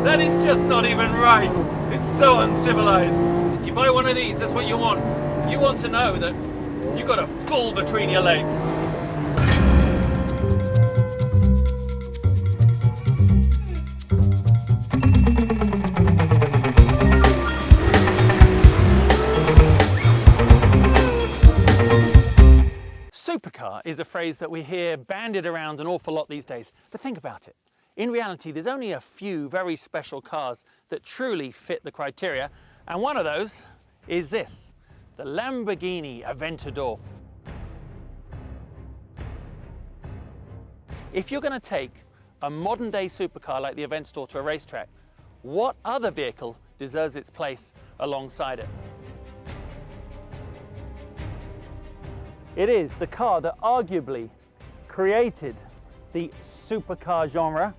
That is just not even right. It's so uncivilized. If you buy one of these, that's what you want. You want to know that you've got a bull between your legs. Supercar is a phrase that we hear bandied around an awful lot these days, but think about it. In reality, there's only a few very special cars that truly fit the criteria, and one of those is this, the Lamborghini Aventador. If you're going to take a modern-day supercar like the Aventador to a racetrack, what other vehicle deserves its place alongside it? It is the car that arguably created the supercar genre.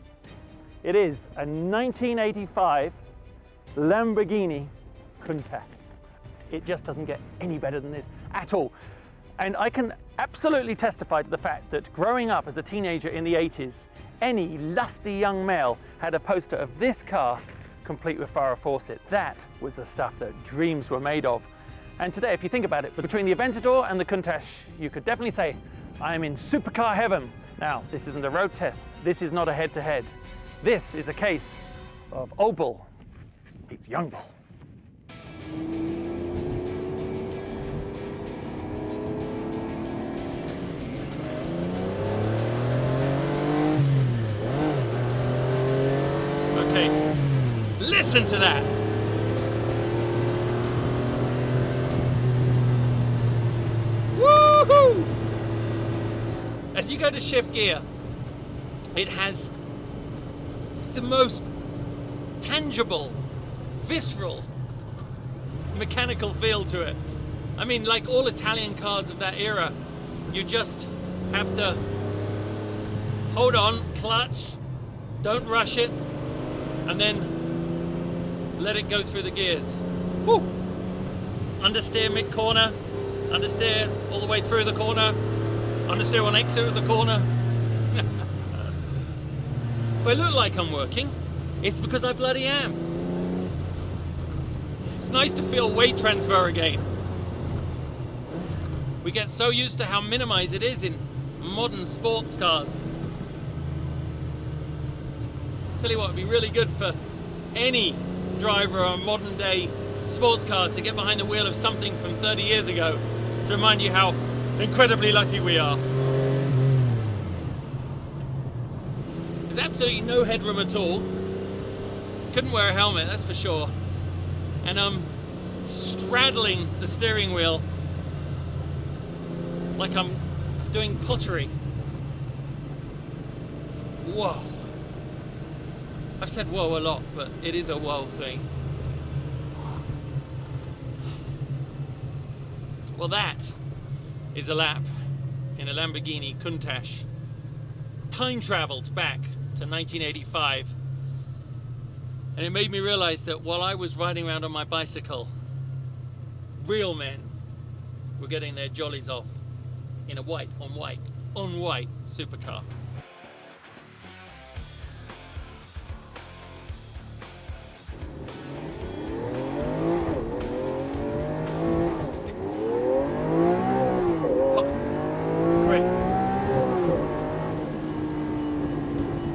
It is a 1985 Lamborghini Countach. It just doesn't get any better than this at all. And I can absolutely testify to the fact that growing up as a teenager in the 80s, any lusty young male had a poster of this car complete with Farrah Fawcett. That was the stuff that dreams were made of. And today, if you think about it, between the Aventador and the Countach, you could definitely say, I am in supercar heaven. Now, this isn't a road test. This is not a head-to-head. This is a case of old bull meets young bull. Okay, listen to that. Woohoo! As you go to shift gear, it has the most tangible, visceral, mechanical feel to it. I mean, like all Italian cars of that era, you just have to hold on, clutch, don't rush it, and then let it go through the gears. Woo! Understeer mid-corner, understeer all the way through the corner, understeer on exit of the corner. If I look like I'm working, it's because I bloody am. It's nice to feel weight transfer again. We get so used to how minimized it is in modern sports cars. Tell you what, it'd be really good for any driver of a modern day sports car to get behind the wheel of something from 30 years ago to remind you how incredibly lucky we are. There's absolutely no headroom at all. Couldn't wear a helmet, that's for sure. And I'm straddling the steering wheel like I'm doing pottery. Whoa. I've said whoa a lot, but it is a whoa thing. Well, that is a lap in a Lamborghini Countach. Time traveled back to 1985. And it made me realize that while I was riding around on my bicycle, real men were getting their jollies off in a white on white supercar.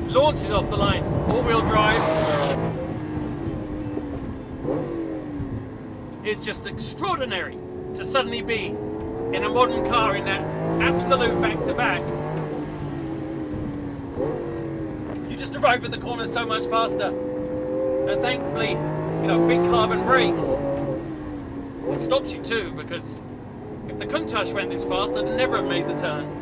Launches off the line, all-wheel drive. It's just extraordinary to suddenly be in a modern car in that absolute back-to-back. You just arrive at the corner so much faster. And thankfully, you know, big carbon brakes. It stops you too, because if the Countach went this fast, I'd never have made the turn.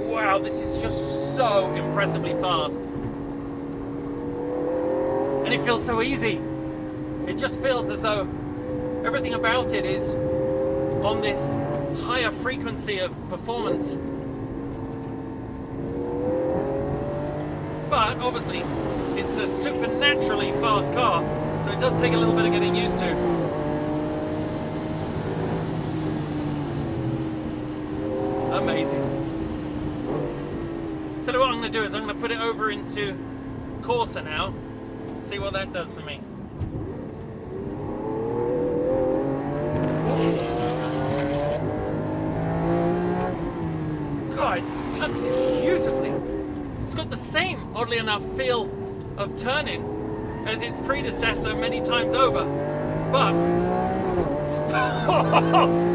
Wow, this is just so impressively fast. And it feels so easy. It just feels as though everything about it is on this higher frequency of performance. But obviously, it's a supernaturally fast car, so it does take a little bit of getting used to. Amazing. So what I'm going to do is I'm going to put it over into Corsa now. See what that does for me. God, it tucks it beautifully. It's got the same, oddly enough, feel of turning as its predecessor many times over. But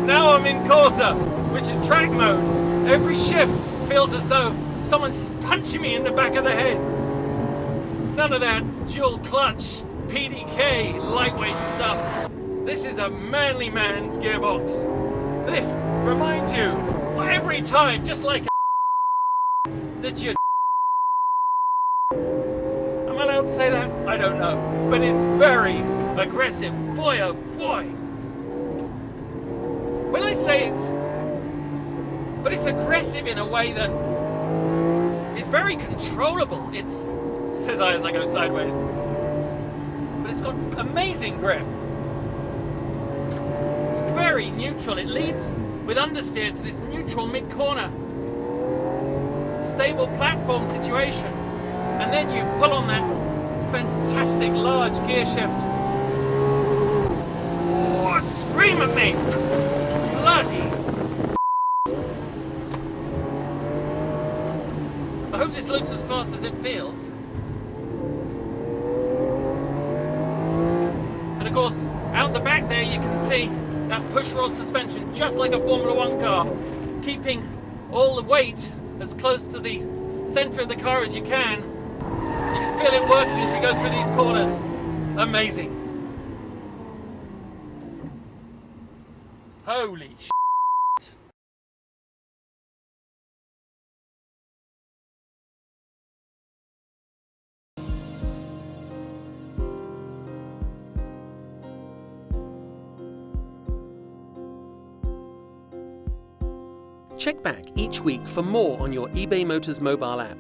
now I'm in Corsa, which is track mode. Every shift feels as though someone's punching me in the back of the head. None of that dual clutch, PDK, lightweight stuff. This is a manly man's gearbox. This reminds you every time, just like that you. Am I allowed to say that? I don't know. But it's very aggressive. Boy, oh boy. When I say but it's aggressive in a way that is very controllable. Says I as I go sideways. But it's got amazing grip. It's very neutral. It leads with understeer to this neutral mid-corner. Stable platform situation. And then you pull on that fantastic large gear shift. Oh, scream at me! Bloody! I hope this looks as fast as it feels. And of course, out the back there you can see that pushrod suspension, just like a Formula One car, keeping all the weight as close to the center of the car as you can. You can feel it working as we go through these corners. Amazing. Holy shit. Check back each week for more on your eBay Motors mobile app.